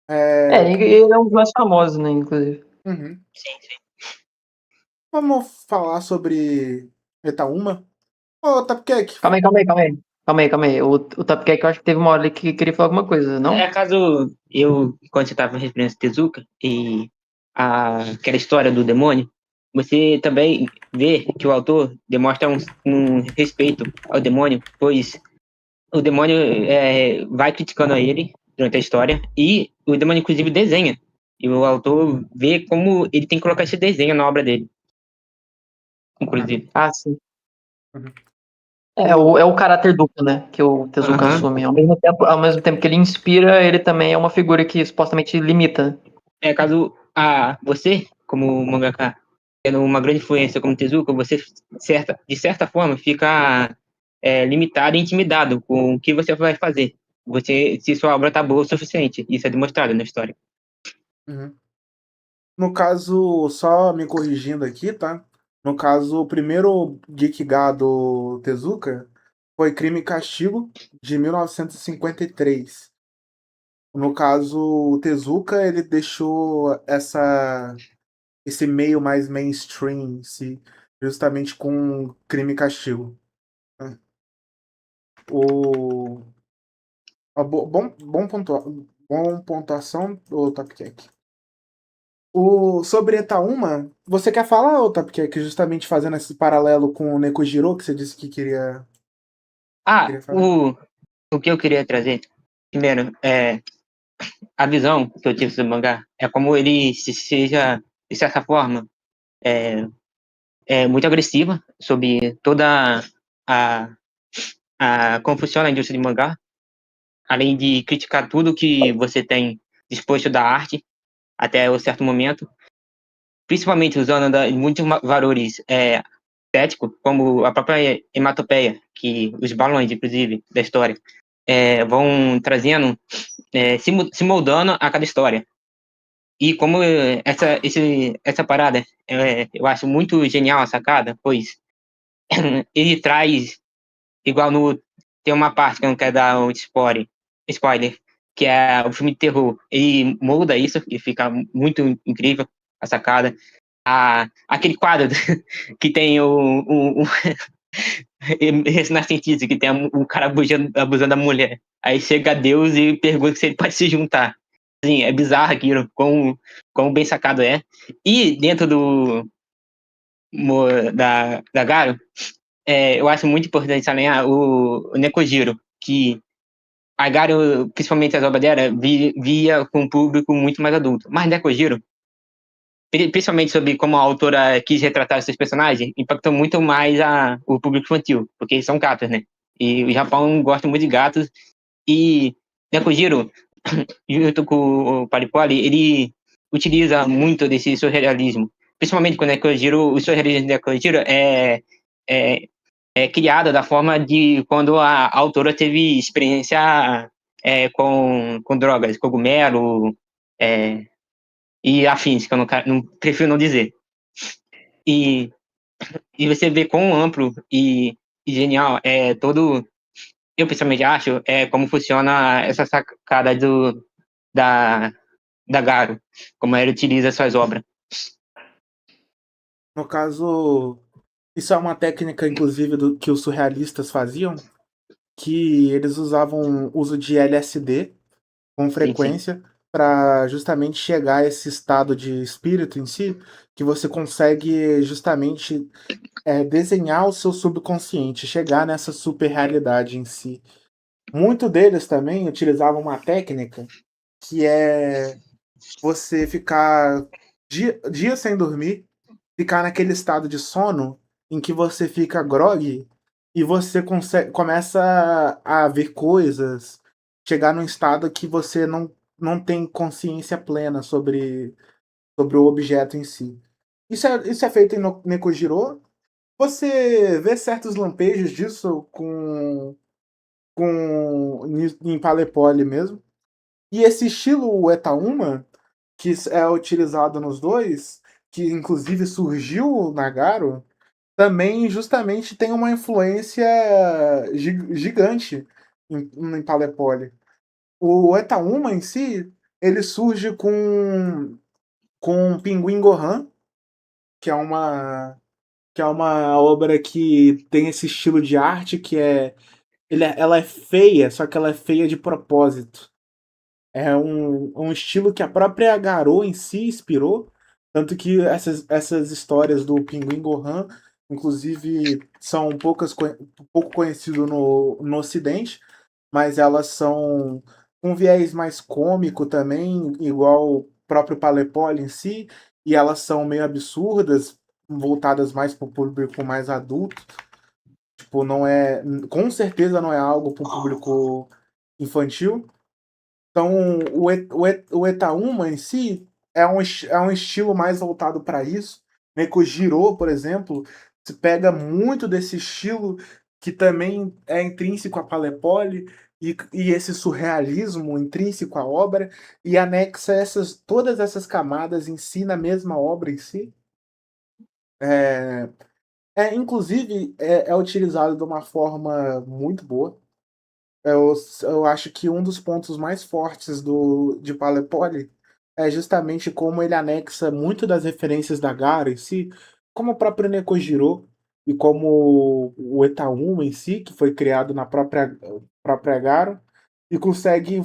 Speaker 3: Ele é um dos mais famosos, né, inclusive.
Speaker 1: Uhum.
Speaker 2: Sim.
Speaker 1: Vamos falar sobre Etaúma. Ô, Tapcake.
Speaker 3: Calma aí. O Tapcake, eu acho que teve uma hora ali que queria falar alguma coisa, não?
Speaker 2: Caso quando você estava referência a Tezuka e aquela história do demônio, você também vê que o autor demonstra um respeito ao demônio, pois o demônio vai criticando a ele durante a história e o demônio, inclusive, desenha. E o autor vê como ele tem que colocar esse desenho na obra dele, inclusive.
Speaker 3: Ah, sim.
Speaker 1: Uhum.
Speaker 3: É o caráter duplo, né? Que o Tezuka
Speaker 2: Aham.
Speaker 3: assume. Ao mesmo tempo que ele inspira, ele também é uma figura que supostamente limita, né?
Speaker 2: Caso você, como mangaka, tendo uma grande influência como Tezuka, você, de certa forma, fica limitado e intimidado com o que você vai fazer. Se sua obra tá boa o suficiente. Isso é demonstrado na história.
Speaker 1: Uhum. No caso, só me corrigindo aqui, tá? No caso, o primeiro Gekiga do Tezuka foi Crime e Castigo, de 1953. No caso, o Tezuka, ele deixou esse meio mais mainstream, justamente com Crime e Castigo, né? O, bom pontuação, o Tapcake. Sobre Etaúma, você quer falar, ô Tapcake, justamente fazendo esse paralelo com o Nekojiro, que você disse que queria falar?
Speaker 2: O que eu queria trazer, primeiro, a visão que eu tive do mangá é como ele seja, de certa forma, é, muito agressiva sobre toda a, como funciona a indústria de mangá, além de criticar tudo que você tem disposto da arte até um certo momento, principalmente usando muitos valores estéticos, como a própria hematopeia, que os balões, inclusive, da história, vão trazendo, se moldando a cada história. E como essa parada, eu acho muito genial a sacada, pois ele traz, igual no. Tem uma parte que eu não quero dar um spoiler, que é o filme de terror. Ele molda isso e fica muito incrível a sacada. Aquele quadro que tem o renascentista, que tem o cara abusando da mulher. Aí chega Deus e pergunta se ele pode se juntar. Assim, é bizarro aquilo, quão bem sacado é. E dentro da Garo, eu acho muito importante salientar o Nekojiro, que a Garo, principalmente as obras dela, via com um público muito mais adulto. Mas Nekojiro, principalmente sobre como a autora quis retratar esses personagens, impactou muito mais o público infantil, porque eles são gatos, né? E o Japão gosta muito de gatos. E Nekojiro, junto com o Paripoli, ele utiliza muito desse surrealismo. Principalmente quando Nekojiro, o surrealismo de Nekojiro é, é criado da forma de quando a autora teve experiência com drogas, cogumelo, é, e afins, que eu não prefiro não dizer. E, e você vê quão amplo e genial é todo. Eu pessoalmente acho como funciona essa sacada da, da Garo, como ela utiliza suas obras.
Speaker 1: No caso, isso é uma técnica, inclusive, que os surrealistas faziam, que eles usavam uso de LSD com
Speaker 2: Sim, sim.
Speaker 1: frequência para justamente chegar a esse estado de espírito em si, que você consegue justamente desenhar o seu subconsciente, chegar nessa super realidade em si. Muito deles também utilizavam uma técnica que é você ficar dias sem dormir, ficar naquele estado de sono em que você fica groggy e você começa a ver coisas, chegar num estado que você não tem consciência plena sobre o objeto em si. Isso é feito em Nekojiro. Você vê certos lampejos disso em Palepole mesmo. E esse estilo Etaúma, que é utilizado nos dois, que inclusive surgiu na Garo, também justamente tem uma influência gigante em Palepole. O Etaúma em si, ele surge com Pinguim Gohan, que é uma obra que tem esse estilo de arte que ela é feia, só que ela é feia de propósito. É um estilo que a própria Garou em si inspirou, tanto que essas histórias do Pinguim Gohan, inclusive, são pouco conhecidas no Ocidente, mas elas são um viés mais cômico também, igual o próprio Palepole em si, e elas são meio absurdas, voltadas mais para o público mais adulto. Tipo, não é, com certeza não é algo para o público infantil. Então, o Etaúma em si é um estilo mais voltado para isso. Nekojiro, por exemplo, se pega muito desse estilo que também é intrínseco à Palepole e esse surrealismo intrínseco à obra e anexa todas essas camadas em si na mesma obra em si. É, inclusive, é utilizado de uma forma muito boa. Eu acho que um dos pontos mais fortes de Palepoli é justamente como ele anexa muito das referências da Gara em si, como o próprio Nekojiro e como o Etaúma em si, que foi criado na própria Gara, e consegue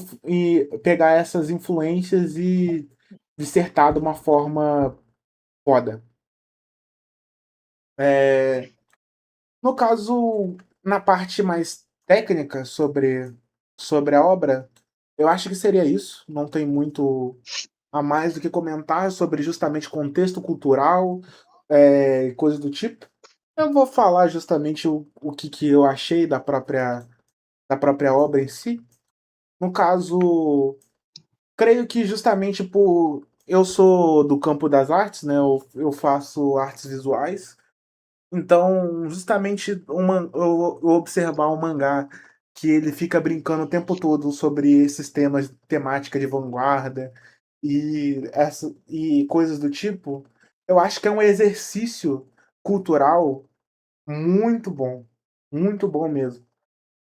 Speaker 1: pegar essas influências e dissertar de uma forma foda. No caso, na parte mais técnica sobre a obra, eu acho que seria isso. Não tem muito a mais do que comentar sobre justamente contexto cultural, coisas do tipo. Eu vou falar justamente o que eu achei da própria obra em si. No caso, creio que justamente por eu sou do campo das artes, né? Eu faço artes visuais. Então, justamente eu observar um mangá que ele fica brincando o tempo todo sobre esses temas, temática de vanguarda e coisas do tipo, eu acho que é um exercício cultural muito bom mesmo.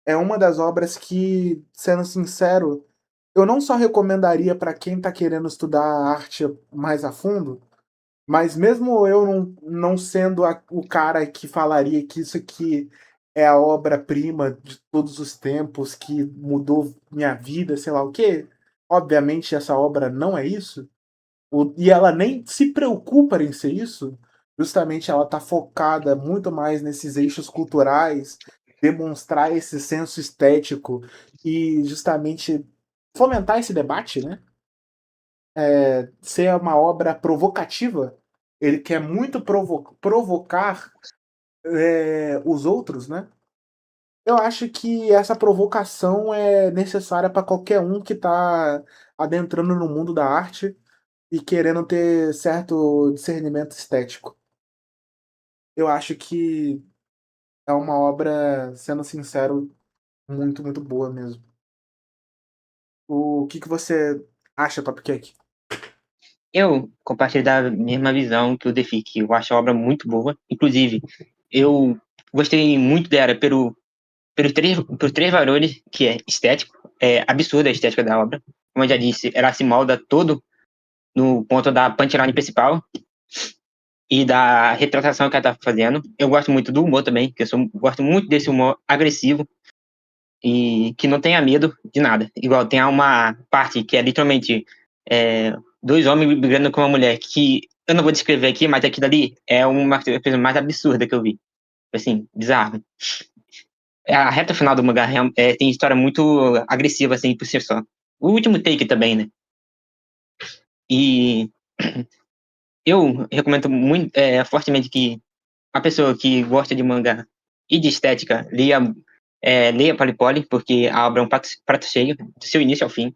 Speaker 1: É uma das obras que, sendo sincero, eu não só recomendaria para quem está querendo estudar arte mais a fundo, mas mesmo eu não sendo o cara que falaria que isso aqui é a obra-prima de todos os tempos, que mudou minha vida, sei lá o quê, obviamente essa obra não é isso, e ela nem se preocupa em ser isso, justamente ela está focada muito mais nesses eixos culturais, demonstrar esse senso estético e justamente fomentar esse debate, né? Ser uma obra provocativa, ele quer muito provocar os outros, né? Eu acho que essa provocação é necessária para qualquer um que está adentrando no mundo da arte e querendo ter certo discernimento estético. Eu acho que é uma obra, sendo sincero, muito boa mesmo. O que você acha, Top Cake?
Speaker 2: Eu compartilho da mesma visão que o Defic. Eu acho a obra muito boa. Inclusive, eu gostei muito dela pelos três valores, que é estético. É absurda a estética da obra. Como eu já disse, ela se molda todo no ponto da punchline principal e da retratação que ela tá fazendo. Eu gosto muito do humor também, que gosto muito desse humor agressivo e que não tenha medo de nada. Igual tem uma parte que é literalmente dois homens brigando com uma mulher, que eu não vou descrever aqui, mas aquilo ali é uma coisa mais absurda que eu vi. Assim, bizarro. A reta final do mangá tem história muito agressiva, assim, por si só. O último take também, né? E eu recomendo muito, fortemente que a pessoa que gosta de mangá e de estética leia Polipoli, porque a obra é um prato cheio, do seu início ao fim.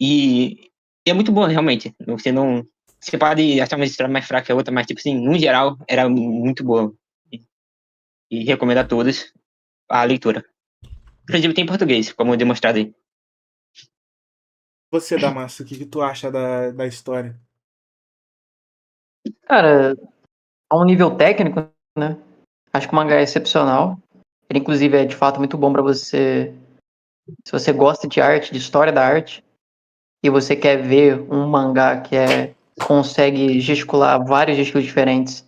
Speaker 2: E é muito boa, realmente. Você não. Você pode achar uma história mais fraca que a outra, mas, tipo assim, no geral, era muito boa. E recomendo a todos a leitura. Inclusive tem em português, como demonstrado aí.
Speaker 1: Você, Damasio, o que tu acha da história?
Speaker 3: Cara, a um nível técnico, né? Acho que o mangá é excepcional. Ele, inclusive, é de fato muito bom pra você. Se você gosta de arte, de história da arte. e você quer ver um mangá que consegue gesticular vários estilos diferentes,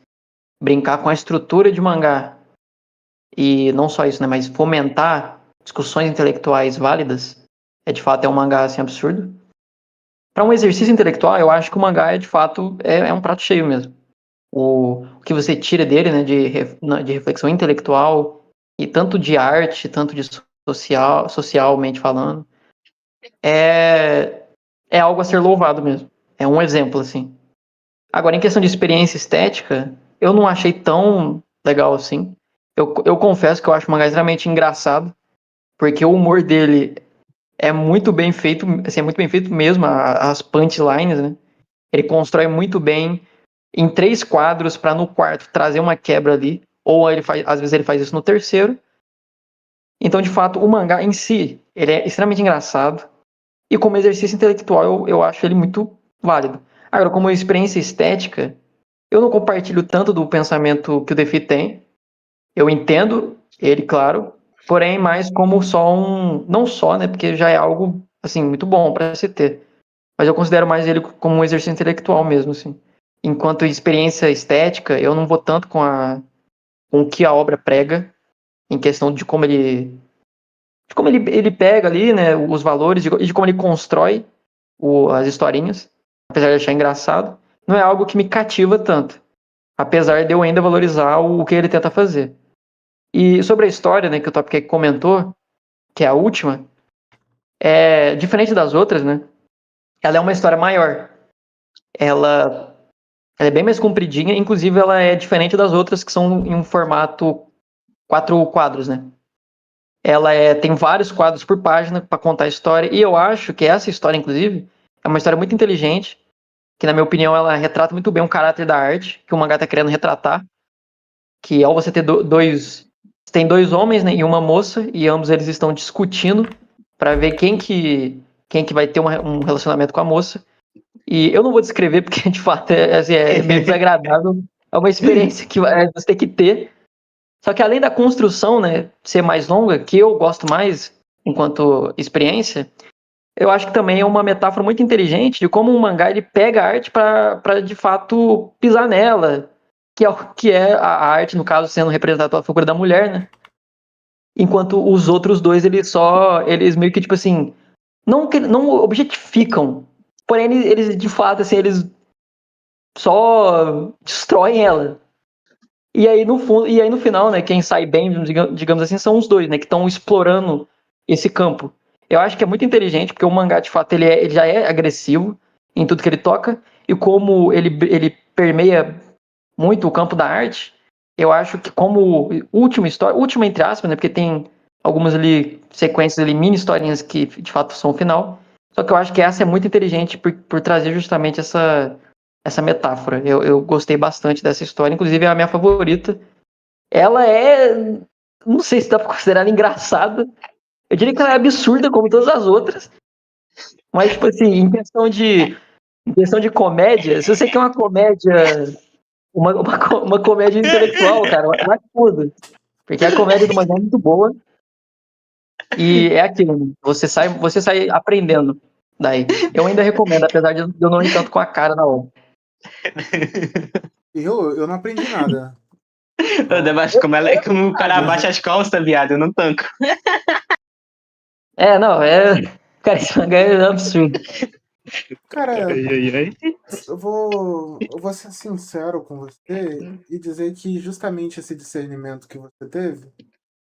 Speaker 3: brincar com a estrutura de mangá, e não só isso, né, mas fomentar discussões intelectuais válidas, de fato um mangá assim absurdo. Para um exercício intelectual, eu acho que o mangá de fato é um prato cheio mesmo. O que você tira dele, né, de reflexão intelectual e tanto de arte, tanto de socialmente falando, é, é algo a ser louvado mesmo. É um exemplo, assim. Agora, em questão de experiência estética, eu não achei tão legal assim. Eu confesso que eu acho o mangá extremamente engraçado, porque o humor dele é muito bem feito, assim, é muito bem feito mesmo, as punchlines, né? Ele constrói muito bem em 3 quadros para no quarto trazer uma quebra ali, ou às vezes ele faz isso no terceiro. Então, de fato, o mangá em si, ele é extremamente engraçado, e como exercício intelectual eu acho ele muito válido. Agora, como experiência estética, eu não compartilho tanto do pensamento que o Defi tem. Eu entendo ele, claro, porém mais como só não só, né, porque já é algo assim muito bom para se ter. Mas eu considero mais ele como um exercício intelectual mesmo, assim. Enquanto experiência estética, eu não vou tanto com o que a obra prega, em questão de como ele pega ali, né, os valores, e de como ele constrói as historinhas, apesar de achar engraçado, não é algo que me cativa tanto, apesar de eu ainda valorizar o que ele tenta fazer. E sobre a história, né, que o Topcake comentou, que é a última, é diferente das outras, né? Ela é uma história maior. Ela, ela é bem mais compridinha, inclusive ela é diferente das outras que são em um formato 4 quadros, né? Ela tem vários quadros por página para contar a história, e eu acho que essa história, inclusive, é uma história muito inteligente, que na minha opinião ela retrata muito bem o caráter da arte que o mangá está querendo retratar, que ao você ter dois, tem 2 homens, né, e uma moça, e ambos eles estão discutindo para ver quem que vai ter um relacionamento com a moça. E eu não vou descrever porque de fato assim, é meio desagradável, é uma experiência que você tem que ter. Só que além da construção, né, ser mais longa, que eu gosto mais enquanto experiência, eu acho que também é uma metáfora muito inteligente de como um mangá ele pega a arte para de fato pisar nela, que é a arte, no caso, sendo representada pela figura da mulher, né? Enquanto os outros dois, eles meio que, tipo assim, não objetificam, porém eles de fato, assim, eles só destroem ela. E aí no fundo, e aí no final, né, quem sai bem, digamos assim, são os dois, né, que estão explorando esse campo. Eu acho que é muito inteligente, porque o mangá, de fato, ele já é agressivo em tudo que ele toca, e como ele permeia muito o campo da arte, eu acho que como última história, última entre aspas, né, porque tem algumas ali sequências ali, mini historinhas que de fato são o final, só que eu acho que essa é muito inteligente por trazer justamente essa metáfora. Eu gostei bastante dessa história, inclusive é a minha favorita. Ela não sei se dá pra considerar ela engraçada. Eu diria que ela é absurda, como todas as outras. Mas, tipo assim, em questão de comédia, se você quer uma comédia, uma comédia intelectual, cara, vai tudo. Porque a comédia do mangá é muito boa. E é aquilo, né? Você sai aprendendo daí. Eu ainda recomendo, apesar de eu não ir tanto com a cara na obra.
Speaker 1: Eu não aprendi nada.
Speaker 2: Eu debaixo como o cara abaixa as calças, viado, eu não tanco.
Speaker 3: Não, cara, esse mangá é absurdo.
Speaker 1: Cara,
Speaker 2: Ai, ai, ai.
Speaker 1: eu vou ser sincero com você e dizer que justamente esse discernimento que você teve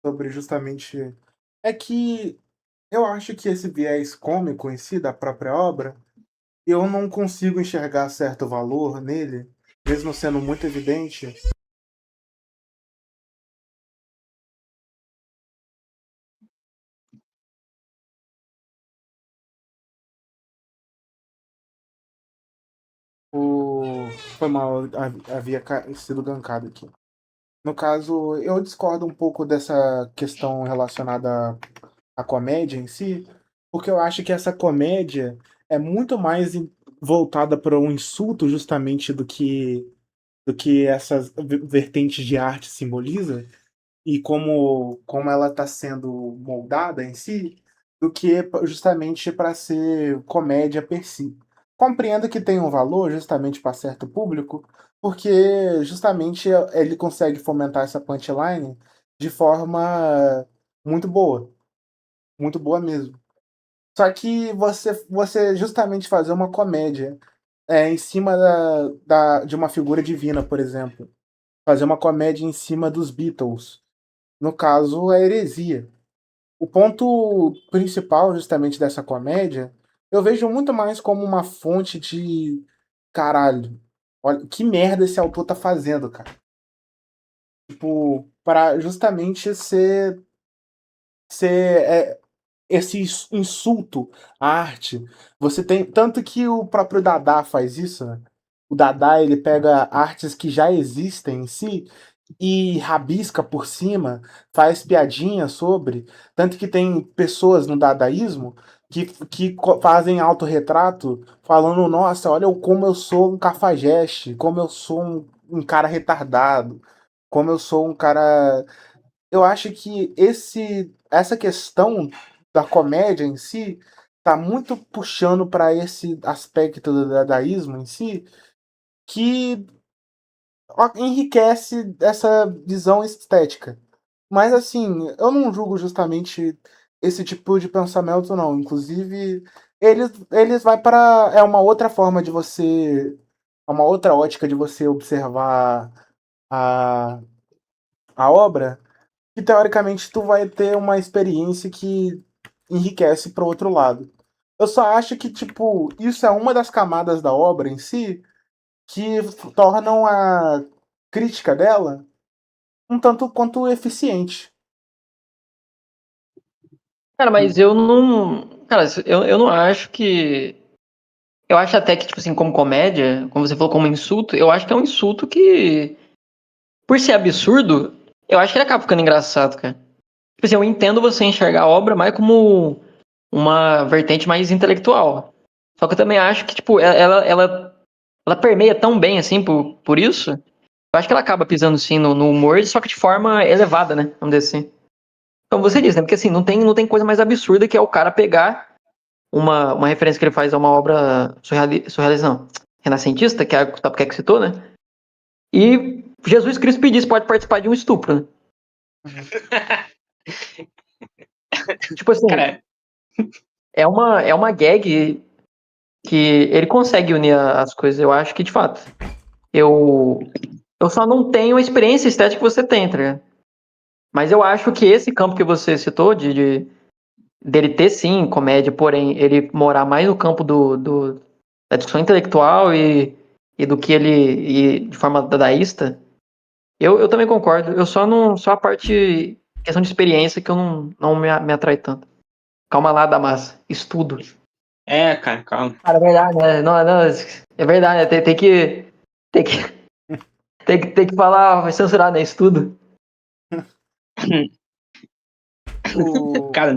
Speaker 1: sobre justamente é que eu acho que esse viés cômico em si da própria obra, eu não consigo enxergar certo valor nele, mesmo sendo muito evidente. Foi mal, havia sido gankado aqui. No caso, eu discordo um pouco dessa questão relacionada à comédia em si, porque eu acho que essa comédia é muito mais voltada para um insulto justamente do que essas vertentes de arte simboliza e como ela está sendo moldada em si. do que justamente para ser comédia per si. Compreendo que tem um valor justamente para certo público, porque justamente ele consegue fomentar essa punchline de forma muito boa mesmo. Só que você justamente fazer uma comédia em cima de uma figura divina, por exemplo, fazer uma comédia em cima dos Beatles, no caso, é heresia. O ponto principal, justamente, dessa comédia, eu vejo muito mais como uma fonte de caralho. Olha, que merda esse autor tá fazendo, cara. Tipo, para justamente ser esse insulto à arte. Você tem. Tanto que o próprio Dada faz isso, né? O Dada ele pega artes que já existem em si e rabisca por cima, faz piadinha sobre. Tanto que tem pessoas no dadaísmo que fazem autorretrato falando: nossa, olha como eu sou um cafajeste, como eu sou um cara retardado, como eu sou um cara. Eu acho que essa questão da comédia em si tá muito puxando para esse aspecto do dadaísmo em si, que enriquece essa visão estética. Mas assim, eu não julgo justamente esse tipo de pensamento, não. Inclusive, eles vai para é uma outra forma de você, é uma outra ótica de você observar a, a obra, que teoricamente tu vai ter uma experiência que enriquece para o outro lado. Eu só acho que, tipo, isso é uma das camadas da obra em si que tornam a crítica dela um tanto quanto eficiente.
Speaker 3: Cara, mas eu não. Cara, eu não acho que. Eu acho até que, tipo assim, como comédia, como você falou, como insulto, eu acho que é um insulto que, por ser absurdo, eu acho que ele acaba ficando engraçado, cara. Tipo assim, eu entendo você enxergar a obra mais como uma vertente mais intelectual. Só que eu também acho que, tipo, ela permeia tão bem, assim, por isso. Eu acho que ela acaba pisando, sim, no humor, só que de forma elevada, né? Vamos dizer assim. Como você disse, né? Porque, assim, não tem coisa mais absurda que é o cara pegar uma referência que ele faz a uma obra surrealista, não, renascentista, que é a que citou, né? E Jesus Cristo pedir se pode participar de um estupro, né? Tipo assim,
Speaker 2: Cara,
Speaker 3: é uma gag que ele consegue unir as coisas. Eu acho que, de fato, eu, eu só não tenho a experiência estética que você tem, tá ligado? Mas eu acho que esse campo que você citou, dele ter sim comédia, porém ele morar mais no campo da discussão intelectual e do que ele, e de forma dadaísta, eu também concordo. Eu só não. Só a parte. Questão de experiência que eu não me atrai tanto. Calma lá, Damas. Estudo.
Speaker 2: cara, calma.
Speaker 3: Cara, é verdade, né? Não, não, é verdade, né? Tem que, tem que falar, vai censurar, né? Estudo.
Speaker 1: O
Speaker 2: Cara,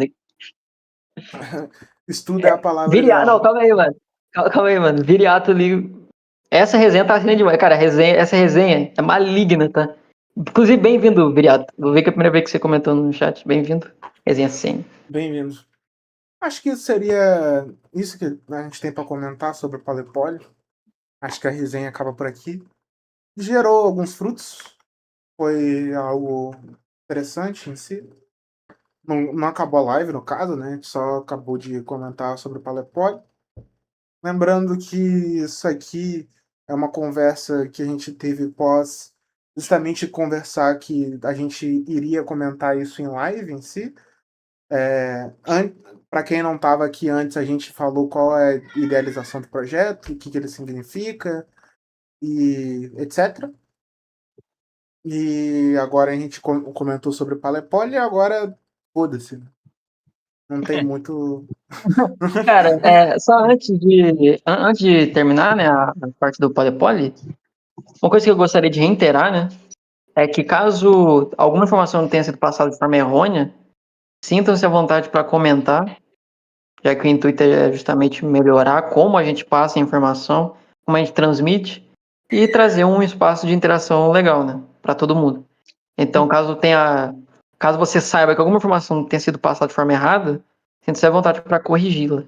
Speaker 1: estudo é a palavra
Speaker 3: Viriato. Não,
Speaker 1: ideal.
Speaker 3: calma aí, mano. Calma aí, mano. Viriato ali. Essa resenha tá sendo demais. Cara, essa resenha é maligna, tá? Inclusive, bem-vindo, Viriato. Vou ver que é a primeira vez que você comentou no chat. Bem-vindo. Resenha sim.
Speaker 1: Bem-vindos. Acho que seria isso que a gente tem para comentar sobre o Palepole. Acho que a resenha acaba por aqui. Gerou alguns frutos. Foi algo interessante em si. Não acabou a live, no caso, né? A gente só acabou de comentar sobre o Palepole. Lembrando que isso aqui é uma conversa que a gente teve pós justamente conversar que a gente iria comentar isso em live em si. Para quem não estava aqui antes, a gente falou qual é a idealização do projeto, o que, que ele significa e etc. E agora a gente comentou sobre o Palepole e agora foda-se. Não tem muito.
Speaker 3: Cara, só antes de terminar, né, a parte do Polypoly, uma coisa que eu gostaria de reiterar, né, é que caso alguma informação não tenha sido passada de forma errônea, sintam-se à vontade para comentar, já que o intuito é justamente melhorar como a gente passa a informação, como a gente transmite e trazer um espaço de interação legal, né, para todo mundo. Então, caso você saiba que alguma informação tenha sido passada de forma errada, Sinto-se à vontade para corrigi-la.